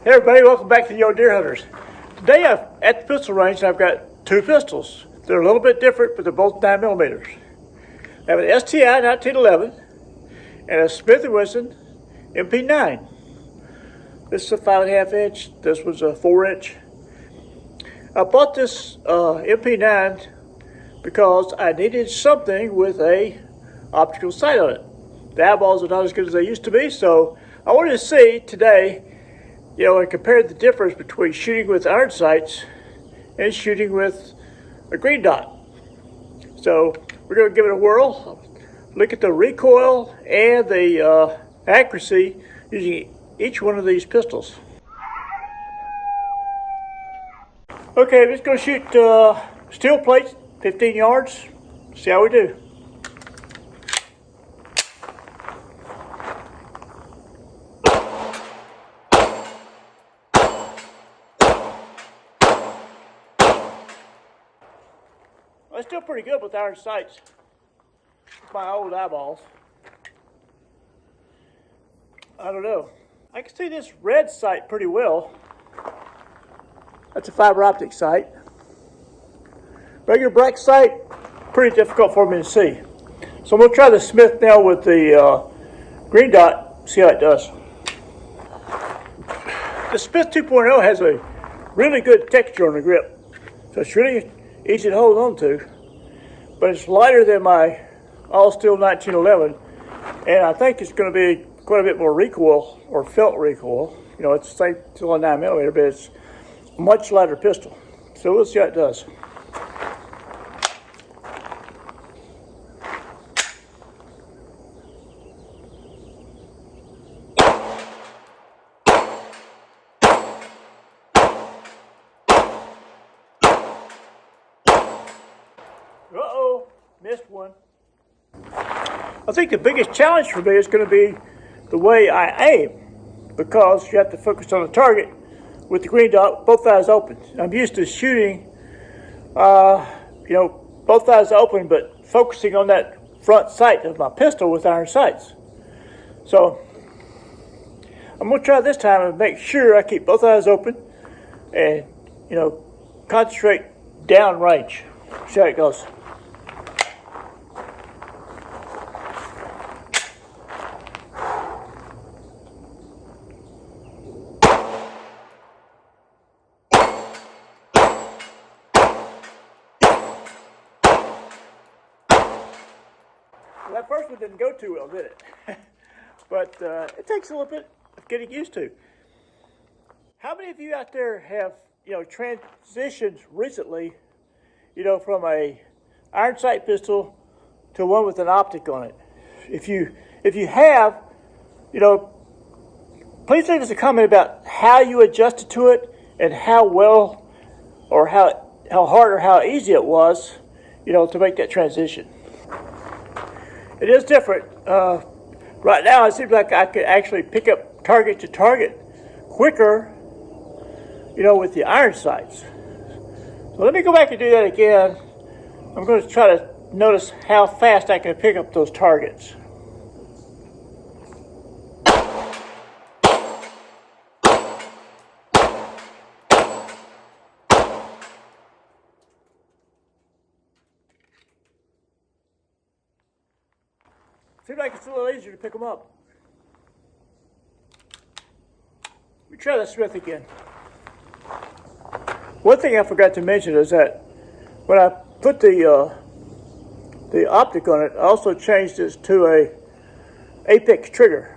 Hey everybody, welcome back to the Old Deer Hunters. Today I'm at the pistol range and I've got two pistols. They're a little bit different, but they're both 9mm. I have an STI 1911 and a Smith & Wesson MP9. This is a 5.5 inch, this was a 4 inch. I bought this MP9 because I needed something with a optical sight on it. The eyeballs are not as good as they used to be, so I wanted to see today, and compare the difference between shooting with iron sights and shooting with a green dot. So we're going to give it a whirl, look at the recoil and the accuracy using each one of these pistols. Okay, I'm just going to shoot steel plates, 15 yards, see how we do. It's still pretty good with iron sights. With my old eyeballs. I don't know. I can see this red sight pretty well. That's a fiber optic sight. Regular black sight, pretty difficult for me to see. So I'm going to try the Smith now with the green dot, see how it does. The Smith 2.0 has a really good texture on the grip. So it's really easy to hold on to, but it's lighter than my all-steel 1911, and I think it's going to be quite a bit more recoil, or felt recoil. It's the same, still a 9mm, but it's a much lighter pistol. So we'll see how it does. Uh-oh, missed one. I think the biggest challenge for me is going to be the way I aim, because you have to focus on the target with the green dot, both eyes open. I'm used to shooting, both eyes open, but focusing on that front sight of my pistol with iron sights. So I'm going to try this time and make sure I keep both eyes open and, concentrate down range. See how it goes. Well, that first one didn't go too well, did it? But it takes a little bit of getting used to. How many of you out there have, transitioned recently, from a iron sight pistol to one with an optic on it? If you have, please leave us a comment about how you adjusted to it and how well or how hard or how easy it was, to make that transition. It is different. Right now, it seems like I could actually pick up target to target quicker, with the iron sights. So let me go back and do that again. I'm going to try to notice how fast I can pick up those targets. Seems like it's a little easier to pick them up. Let me try the Smith again. One thing I forgot to mention is that when I put the optic on it, I also changed this to a Apex trigger.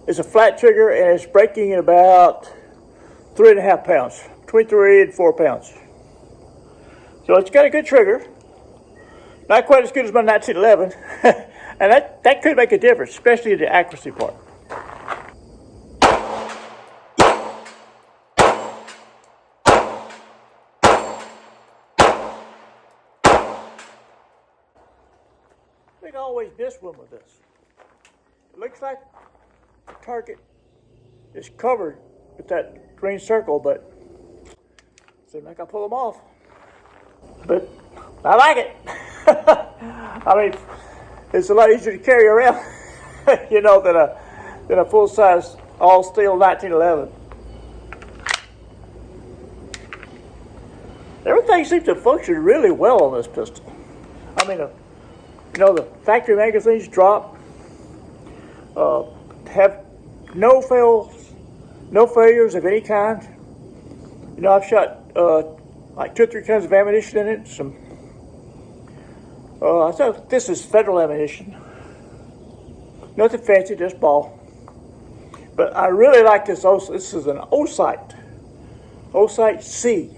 It's a flat trigger and it's breaking in about 3.5 pounds, between 3 and 4 pounds. So it's got a good trigger. Not quite as good as my 1911. And that could make a difference, especially in the accuracy part. I think I always miss one with this. It looks like the target is covered with that green circle, but it seems like I pull them off. But I like it. I mean, it's a lot easier to carry around, than a full-size all-steel 1911. Everything seems to function really well on this pistol. I mean, the factory magazines drop, have no failures of any kind. I've shot like 2 or 3 tons of ammunition in it. I thought this is federal ammunition. Nothing fancy, just ball. But I really like this. This is an Osight C.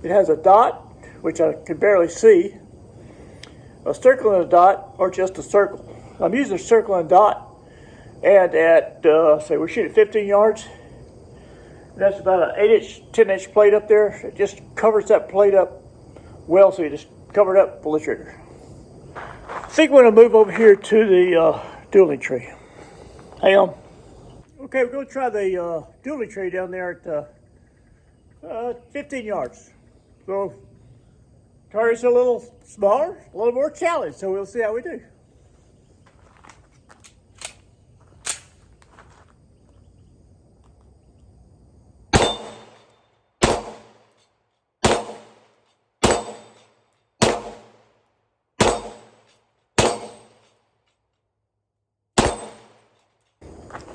It has a dot, which I can barely see, a circle and a dot, or just a circle. I'm using a circle and dot, and at, say we're shooting 15 yards. That's about an 8-inch, 10-inch plate up there. It just covers that plate up well, so you just cover it up, pull the trigger. I think we're going to move over here to the dueling tree. Hang on. Okay, we're going to try the dueling tree down there at 15 yards. So, target's a little smaller, a little more challenge, so we'll see how we do.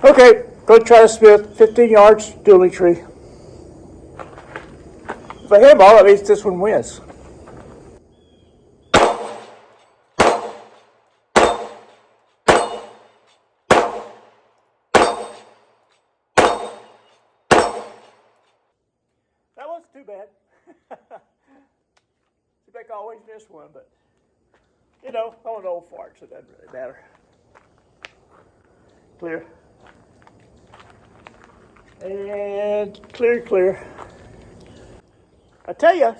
Okay, go try this with 15 yards, dueling tree. If I hit them all, that means this one wins. That wasn't too bad. Seems like I always miss one, but I'm an old fart, so it doesn't really matter. Clear. And clear. I tell you,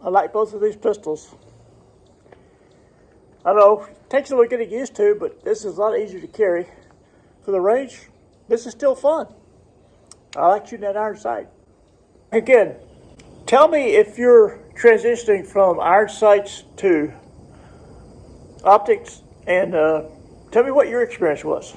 I like both of these pistols. I know, it takes a little getting used to, but this is a lot easier to carry. For the range, this is still fun. I like shooting that iron sight. Again, tell me if you're transitioning from iron sights to optics, and tell me what your experience was.